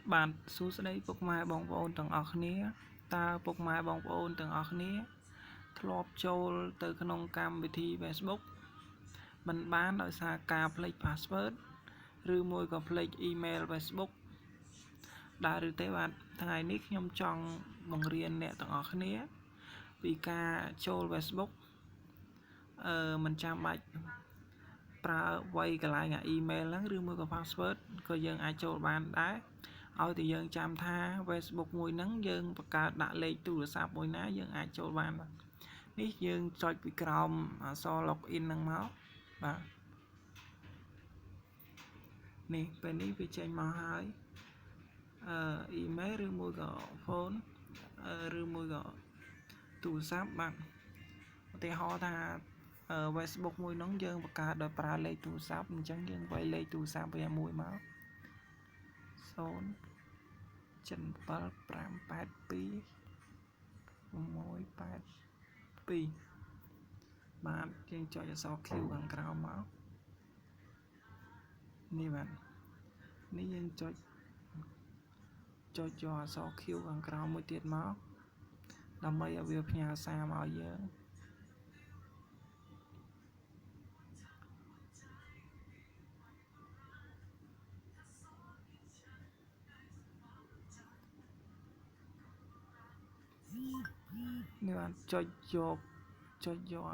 bạn số đây bốc mai bong bồn từng ở khía ta bốc mai bong bồn từng ở khía thọpចូលtừក្នុងកម្មវិធី Facebook មិនបានដោយសារការផ្លេច password ឬមួយក៏ផ្លេច email Facebook ដែលឬទេបាទថ្ងៃនេះខ្ញុំចង់បង្រៀនអ្នកទាំងអស់គ្នាពីការចូល Facebook មិនចាំបាច់ប្រើវ័យកន្លែង email ហ្នឹងឬមួយក៏ password ក៏យើងអាចចូលបានដែរឲ្យតែយើងចាំថា Facebook មួយហ្នឹងយើងបង្កើតដាក់លេខទូរស័ព្ទមួយណាយើងអាចចូលបានបាទនេះយើងចុចពីក្រោមអក្សរ login ហ្នឹងមកបាទនេះពេលនេះវាចេញមកហើយemail ឬមួយក៏ phone ឬមួយក៏ទូរស័ព្ទបាទឧទាហរណ៍ថាFacebook មួយហ្នឹងយើងបង្កើតដោយប្រើលេខទូរស័ព្ទអញ្ចឹងយើងវាយលេខទូរស័ព្ទវាមួយមក07582 បាទយើងចុចអក្សរ Q ខាងក្រោមមកនេះបាទនេះយើងចុចយកអក្សរ Q ខាងក្រោមមួយទៀតមកដើម្បីឲ្យវាផ្ញើសារមកឲ្យយើងនេះបាទចុចយក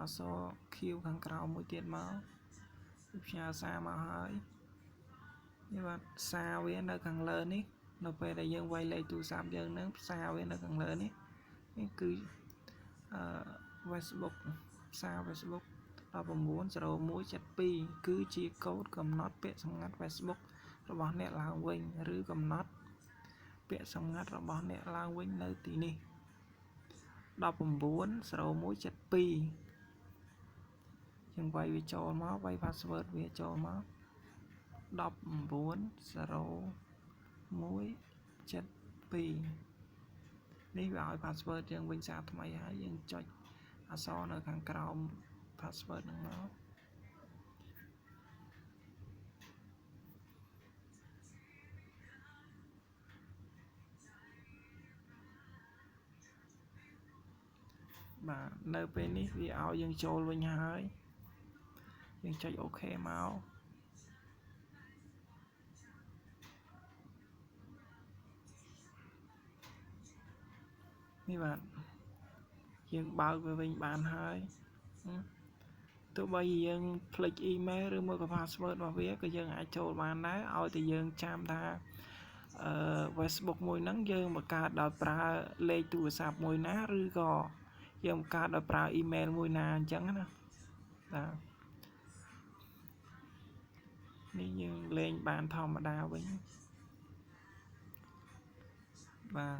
អក្សរ Q ខាងក្រោមមួយទៀតមកផ្ញើសារមកហើយនេះបាទសារវានៅខាងលើនេះនៅពេលដែលយើងវាយលេខទូរស័ព្ទយើងនឹងសារវានៅខាងលើនេះគឺFacebook សារ Facebook 190172គឺជាកូដកំណត់ពាក្យសម្ងាត់ Facebook របស់អ្នកឡើងវិញឬកំណត់ពាក្យសម្ងាត់របស់អ្នកឡើងវិញនៅទីនេះ190172យើងវាយវាចូលមកវាយ password វាចូលមក190172នេះវាឲ្យ password យើងវិញសារថ្មីហើយយើងចុចអក្សរនៅខាងក្រោម password ហ្នឹងមកបាទនៅពេលនេះវាឲ្យយើងចូលវិញហើយយើងចុច OK មកនេះបាទយើងបើកវាវិញបានហើយទោះបីយើងភ្លេច email ឬមួយក៏ password របស់វាក៏យើងអាចចូលបានដែរឲ្យតែយើងចាំថាFacebook មួយហ្នឹងយើងបង្កើតដោយប្រើលេខទូរស័ព្ទមួយណាឬក៏យើងបង្កើតដោយប្រើ email មួយណាអញ្ចឹងណាបាទនេះយើងលេងបានធម្មតាវិញបាទ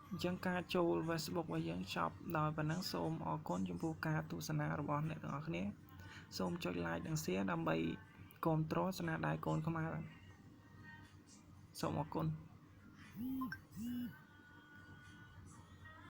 អញ្ចឹងការចូល Facebook របស់យើងចប់ដោយប៉ុណ្ណឹងសូមអរគុណចំពោះការទស្សនារបស់អ្នកទាំងអស់គ្នាសូមចុច like និង share ដើម្បីគាំទ្រស្នាដៃកូនខ្មែរសូមអរគុណ